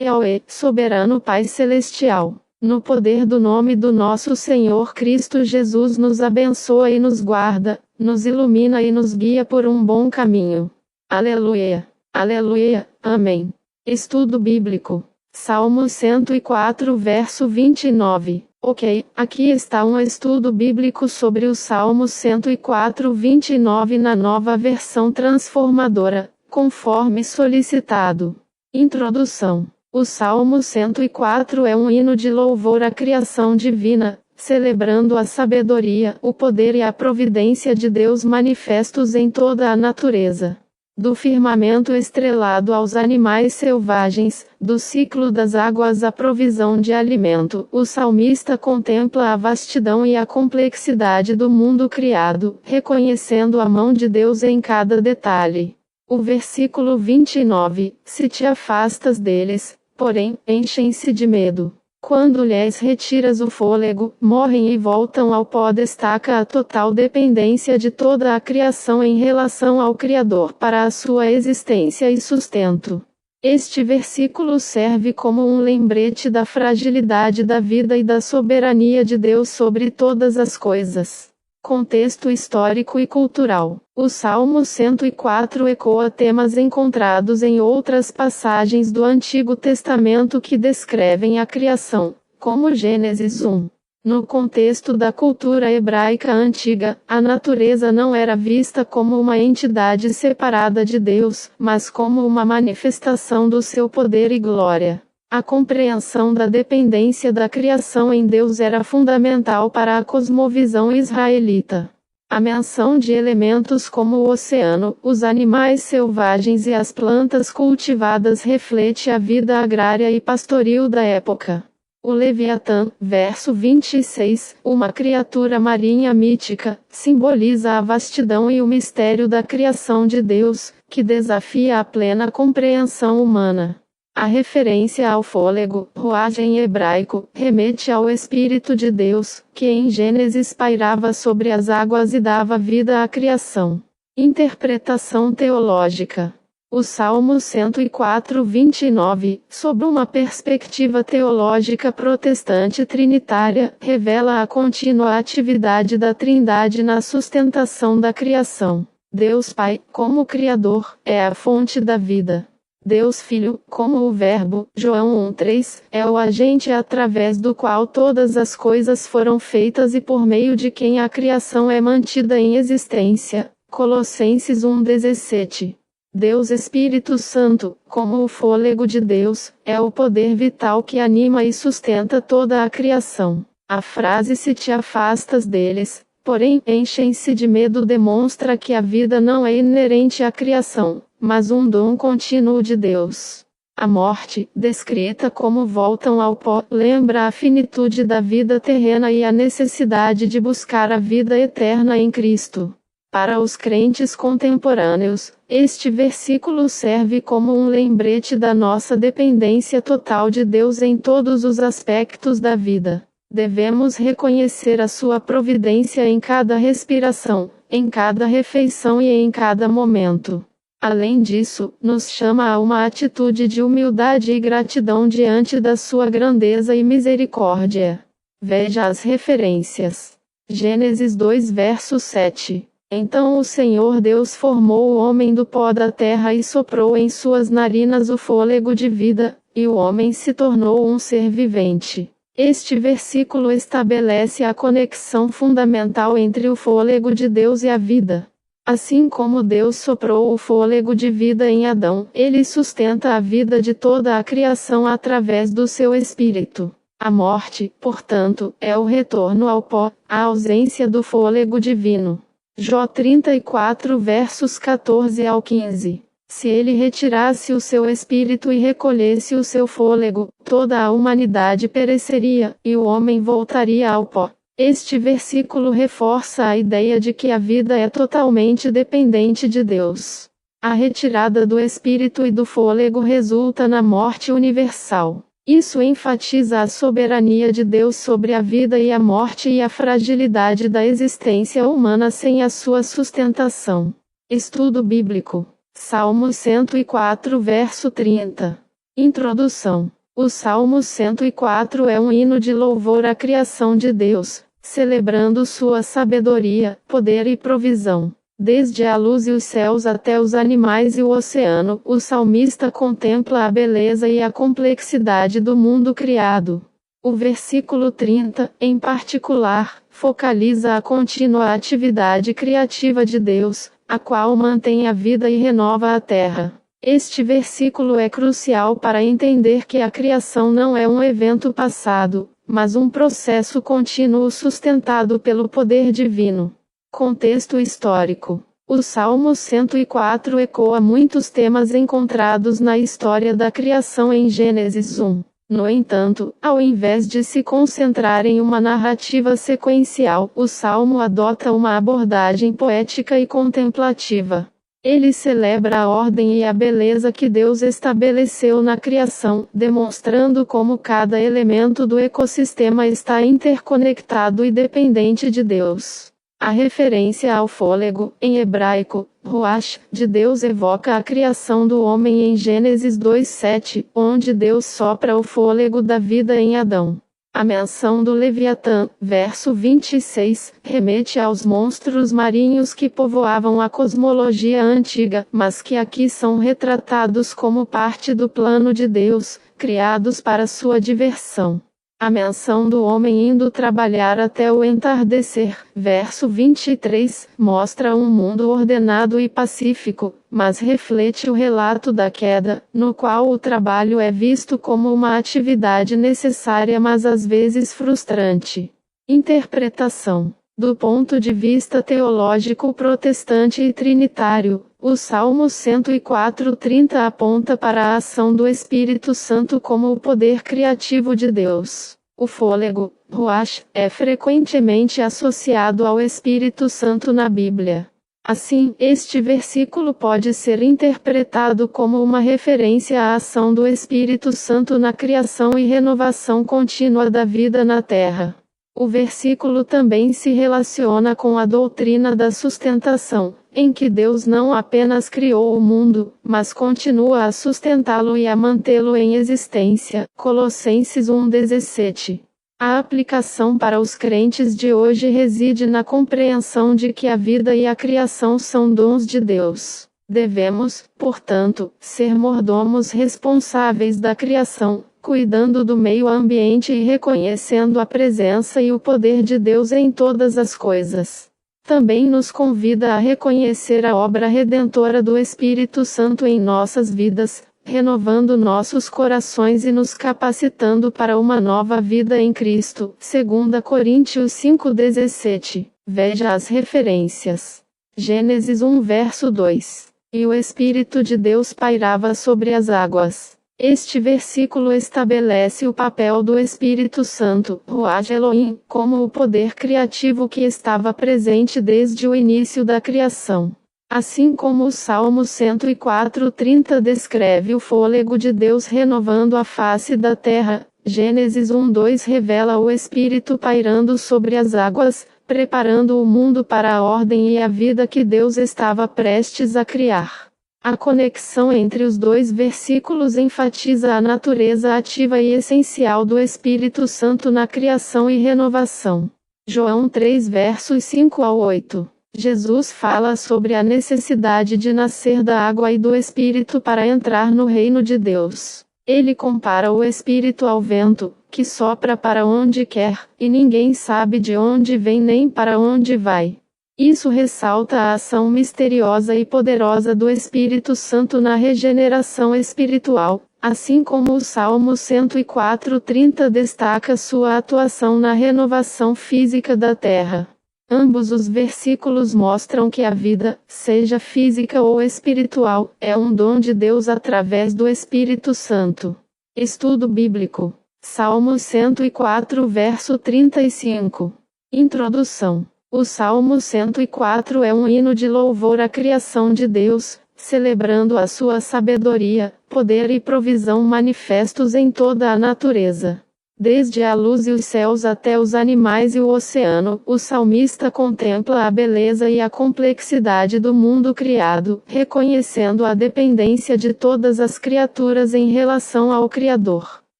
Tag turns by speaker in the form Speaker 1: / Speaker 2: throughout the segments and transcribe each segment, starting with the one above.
Speaker 1: Yahweh, soberano Pai Celestial, no poder do nome do nosso Senhor Cristo Jesus, nos abençoa e nos guarda, nos ilumina e nos guia por um bom caminho. Aleluia. Aleluia. Amém. Estudo bíblico. Salmo 104, verso 29. Ok, aqui está um estudo bíblico sobre o Salmo 104, 29 na nova versão transformadora, conforme solicitado. Introdução. O Salmo 104 é um hino de louvor à criação divina, celebrando a sabedoria, o poder e a providência de Deus manifestos em toda a natureza. Do firmamento estrelado aos animais selvagens, do ciclo das águas à provisão de alimento, o salmista contempla a vastidão e a complexidade do mundo criado, reconhecendo a mão de Deus em cada detalhe. O versículo 29, se te afastas deles, porém, enchem-se de medo. Quando lhes retiras o fôlego, morrem e voltam ao pó. Destaca a total dependência de toda a criação em relação ao Criador para a sua existência e sustento. Este versículo serve como um lembrete da fragilidade da vida e da soberania de Deus sobre todas as coisas. Contexto histórico e cultural. O Salmo 104 ecoa temas encontrados em outras passagens do Antigo Testamento que descrevem a criação, como Gênesis 1. No contexto da cultura hebraica antiga, a natureza não era vista como uma entidade separada de Deus, mas como uma manifestação do seu poder e glória. A compreensão da dependência da criação em Deus era fundamental para a cosmovisão israelita. A menção de elementos como o oceano, os animais selvagens e as plantas cultivadas reflete a vida agrária e pastoril da época. O Leviatã, verso 26, uma criatura marinha mítica, simboliza a vastidão e o mistério da criação de Deus, que desafia a plena compreensão humana. A referência ao fôlego, ruach em hebraico, remete ao Espírito de Deus, que em Gênesis pairava sobre as águas e dava vida à criação. Interpretação teológica. O Salmo 104, 29, sob uma perspectiva teológica protestante trinitária, revela a contínua atividade da Trindade na sustentação da criação. Deus Pai, como Criador, é a fonte da vida. Deus Filho, como o Verbo, João 1:3, é o agente através do qual todas as coisas foram feitas e por meio de quem a criação é mantida em existência. Colossenses 1:17. Deus Espírito Santo, como o fôlego de Deus, é o poder vital que anima e sustenta toda a criação. A frase "se te afastas deles, porém enchem-se de medo" demonstra que a vida não é inerente à criação, mas um dom contínuo de Deus. A morte, descrita como voltam ao pó, lembra a finitude da vida terrena e a necessidade de buscar a vida eterna em Cristo. Para os crentes contemporâneos, este versículo serve como um lembrete da nossa dependência total de Deus em todos os aspectos da vida. Devemos reconhecer a sua providência em cada respiração, em cada refeição e em cada momento. Além disso, nos chama a uma atitude de humildade e gratidão diante da sua grandeza e misericórdia. Veja as referências. Gênesis 2 verso 7. Então o Senhor Deus formou o homem do pó da terra e soprou em suas narinas o fôlego de vida, e o homem se tornou um ser vivente. Este versículo estabelece a conexão fundamental entre o fôlego de Deus e a vida. Assim como Deus soprou o fôlego de vida em Adão, ele sustenta a vida de toda a criação através do seu espírito. A morte, portanto, é o retorno ao pó, a ausência do fôlego divino. Jó 34 versos 14 ao 15. Se ele retirasse o seu espírito e recolhesse o seu fôlego, toda a humanidade pereceria, e o homem voltaria ao pó. Este versículo reforça a ideia de que a vida é totalmente dependente de Deus. A retirada do espírito e do fôlego resulta na morte universal. Isso enfatiza a soberania de Deus sobre a vida e a morte e a fragilidade da existência humana sem a sua sustentação. Estudo bíblico. Salmo 104 verso 30. Introdução. O Salmo 104 é um hino de louvor à criação de Deus, celebrando sua sabedoria, poder e provisão. Desde a luz e os céus até os animais e o oceano, o salmista contempla a beleza e a complexidade do mundo criado. O versículo 30, em particular, focaliza a contínua atividade criativa de Deus, a qual mantém a vida e renova a terra. Este versículo é crucial para entender que a criação não é um evento passado, mas um processo contínuo sustentado pelo poder divino. Contexto histórico. O Salmo 104 ecoa muitos temas encontrados na história da criação em Gênesis 1. No entanto, ao invés de se concentrar em uma narrativa sequencial, o Salmo adota uma abordagem poética e contemplativa. Ele celebra a ordem e a beleza que Deus estabeleceu na criação, demonstrando como cada elemento do ecossistema está interconectado e dependente de Deus. A referência ao fôlego, em hebraico, ruach, de Deus evoca a criação do homem em Gênesis 2:7, onde Deus sopra o fôlego da vida em Adão. A menção do Leviatã, verso 26, remete aos monstros marinhos que povoavam a cosmologia antiga, mas que aqui são retratados como parte do plano de Deus, criados para sua diversão. A menção do homem indo trabalhar até o entardecer, verso 23, mostra um mundo ordenado e pacífico, mas reflete o relato da queda, no qual o trabalho é visto como uma atividade necessária mas às vezes frustrante. Interpretação. Do ponto de vista teológico protestante e trinitário, o Salmo 104:30 aponta para a ação do Espírito Santo como o poder criativo de Deus. O fôlego, ruach, é frequentemente associado ao Espírito Santo na Bíblia. Assim, este versículo pode ser interpretado como uma referência à ação do Espírito Santo na criação e renovação contínua da vida na Terra. O versículo também se relaciona com a doutrina da sustentação, em que Deus não apenas criou o mundo, mas continua a sustentá-lo e a mantê-lo em existência. Colossenses 1:17. A aplicação para os crentes de hoje reside na compreensão de que a vida e a criação são dons de Deus. Devemos, portanto, ser mordomos responsáveis da criação, cuidando do meio ambiente e reconhecendo a presença e o poder de Deus em todas as coisas. Também nos convida a reconhecer a obra redentora do Espírito Santo em nossas vidas, renovando nossos corações e nos capacitando para uma nova vida em Cristo. 2 Coríntios 5:17. Veja as referências. Gênesis 1 verso 2. E o Espírito de Deus pairava sobre as águas. Este versículo estabelece o papel do Espírito Santo, Ruach Elohim, como o poder criativo que estava presente desde o início da criação. Assim como o Salmo 104:30 descreve o fôlego de Deus renovando a face da terra, Gênesis 1:2 revela o Espírito pairando sobre as águas, preparando o mundo para a ordem e a vida que Deus estava prestes a criar. A conexão entre os dois versículos enfatiza a natureza ativa e essencial do Espírito Santo na criação e renovação. João 3 versos 5-8. Jesus fala sobre a necessidade de nascer da água e do Espírito para entrar no reino de Deus. Ele compara o Espírito ao vento, que sopra para onde quer, e ninguém sabe de onde vem nem para onde vai. Isso ressalta a ação misteriosa e poderosa do Espírito Santo na regeneração espiritual, assim como o Salmo 104:30 destaca sua atuação na renovação física da terra. Ambos os versículos mostram que a vida, seja física ou espiritual, é um dom de Deus através do Espírito Santo. Estudo bíblico. Salmo 104 verso 35. Introdução. O Salmo 104 é um hino de louvor à criação de Deus, celebrando a sua sabedoria, poder e provisão manifestos em toda a natureza. Desde a luz e os céus até os animais e o oceano, o salmista contempla a beleza e a complexidade do mundo criado, reconhecendo a dependência de todas as criaturas em relação ao Criador.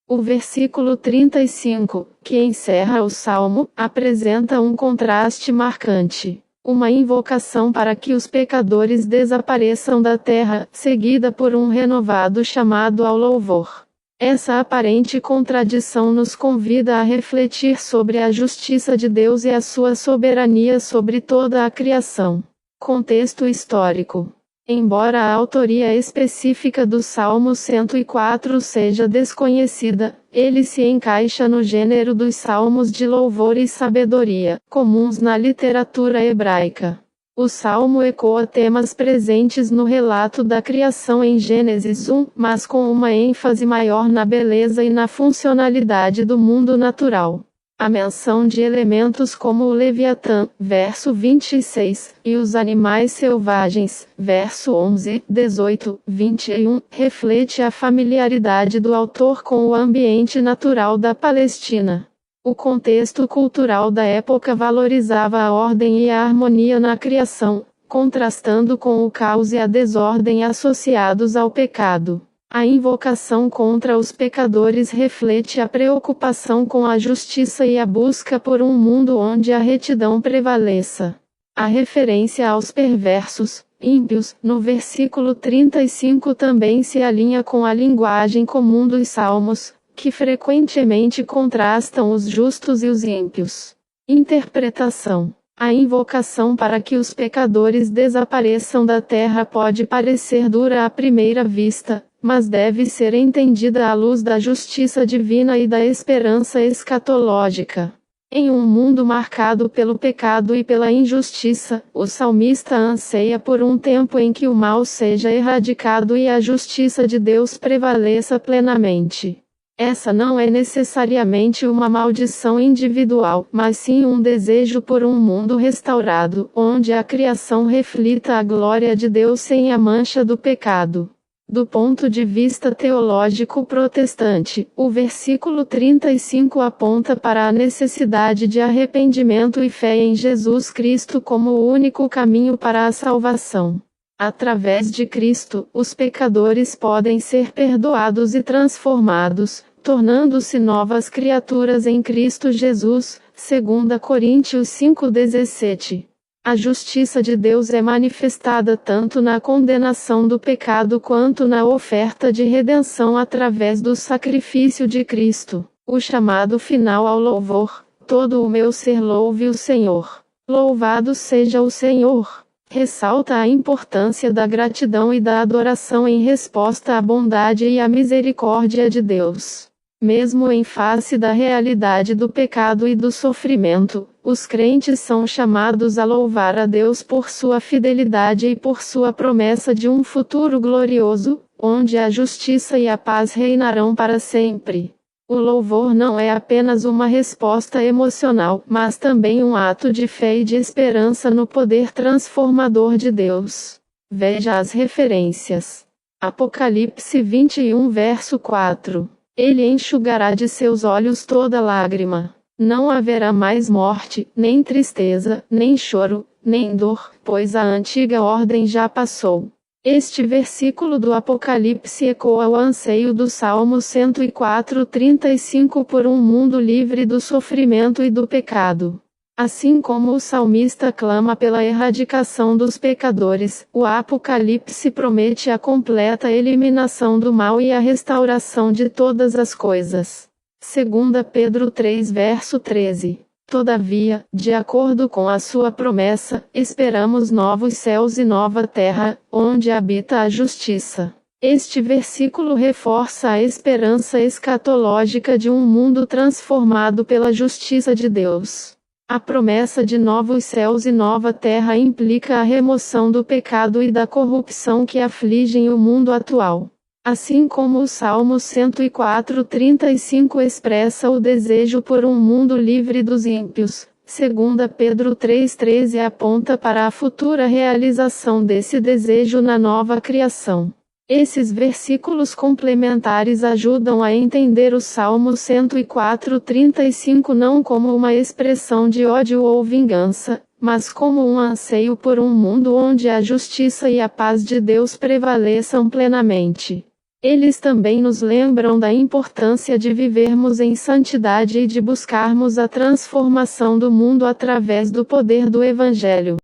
Speaker 1: O versículo 35, que encerra o salmo, apresenta um contraste marcante. Uma invocação para que os pecadores desapareçam da terra, seguida por um renovado chamado ao louvor. Essa aparente contradição nos convida a refletir sobre a justiça de Deus e a sua soberania sobre toda a criação. Contexto histórico. Embora a autoria específica do Salmo 104 seja desconhecida, ele se encaixa no gênero dos salmos de louvor e sabedoria, comuns na literatura hebraica. O salmo ecoa temas presentes no relato da criação em Gênesis 1, mas com uma ênfase maior na beleza e na funcionalidade do mundo natural. A menção de elementos como o Leviatã, verso 26, e os animais selvagens, verso 11, 18, 21, reflete a familiaridade do autor com o ambiente natural da Palestina. O contexto cultural da época valorizava a ordem e a harmonia na criação, contrastando com o caos e a desordem associados ao pecado. A invocação contra os pecadores reflete a preocupação com a justiça e a busca por um mundo onde a retidão prevaleça. A referência aos perversos, ímpios, no versículo 35 também se alinha com a linguagem comum dos salmos, que frequentemente contrastam os justos e os ímpios. Interpretação. A invocação para que os pecadores desapareçam da terra pode parecer dura à primeira vista, mas deve ser entendida à luz da justiça divina e da esperança escatológica. Em um mundo marcado pelo pecado e pela injustiça, o salmista anseia por um tempo em que o mal seja erradicado e a justiça de Deus prevaleça plenamente. Essa não é necessariamente uma maldição individual, mas sim um desejo por um mundo restaurado, onde a criação reflita a glória de Deus sem a mancha do pecado. Do ponto de vista teológico protestante, o versículo 35 aponta para a necessidade de arrependimento e fé em Jesus Cristo como o único caminho para a salvação. Através de Cristo, os pecadores podem ser perdoados e transformados, tornando-se novas criaturas em Cristo Jesus, 2 Coríntios 5,17. A justiça de Deus é manifestada tanto na condenação do pecado quanto na oferta de redenção através do sacrifício de Cristo. O chamado final ao louvor: todo o meu ser louve o Senhor. Louvado seja o Senhor. Ressalta a importância da gratidão e da adoração em resposta à bondade e à misericórdia de Deus. Mesmo em face da realidade do pecado e do sofrimento, os crentes são chamados a louvar a Deus por sua fidelidade e por sua promessa de um futuro glorioso, onde a justiça e a paz reinarão para sempre. O louvor não é apenas uma resposta emocional, mas também um ato de fé e de esperança no poder transformador de Deus. Veja as referências. Apocalipse 21 verso 4. Ele enxugará de seus olhos toda lágrima. Não haverá mais morte, nem tristeza, nem choro, nem dor, pois a antiga ordem já passou. Este versículo do Apocalipse ecoa o anseio do Salmo 104:35 por um mundo livre do sofrimento e do pecado. Assim como o salmista clama pela erradicação dos pecadores, o Apocalipse promete a completa eliminação do mal e a restauração de todas as coisas. 2 Pedro 3 verso 13. Todavia, de acordo com a sua promessa, esperamos novos céus e nova terra, onde habita a justiça. Este versículo reforça a esperança escatológica de um mundo transformado pela justiça de Deus. A promessa de novos céus e nova terra implica a remoção do pecado e da corrupção que afligem o mundo atual. Assim como o Salmo 104:35 expressa o desejo por um mundo livre dos ímpios, 2 Pedro 3,13 aponta para a futura realização desse desejo na nova criação. Esses versículos complementares ajudam a entender o Salmo 104:35 não como uma expressão de ódio ou vingança, mas como um anseio por um mundo onde a justiça e a paz de Deus prevaleçam plenamente. Eles também nos lembram da importância de vivermos em santidade e de buscarmos a transformação do mundo através do poder do Evangelho.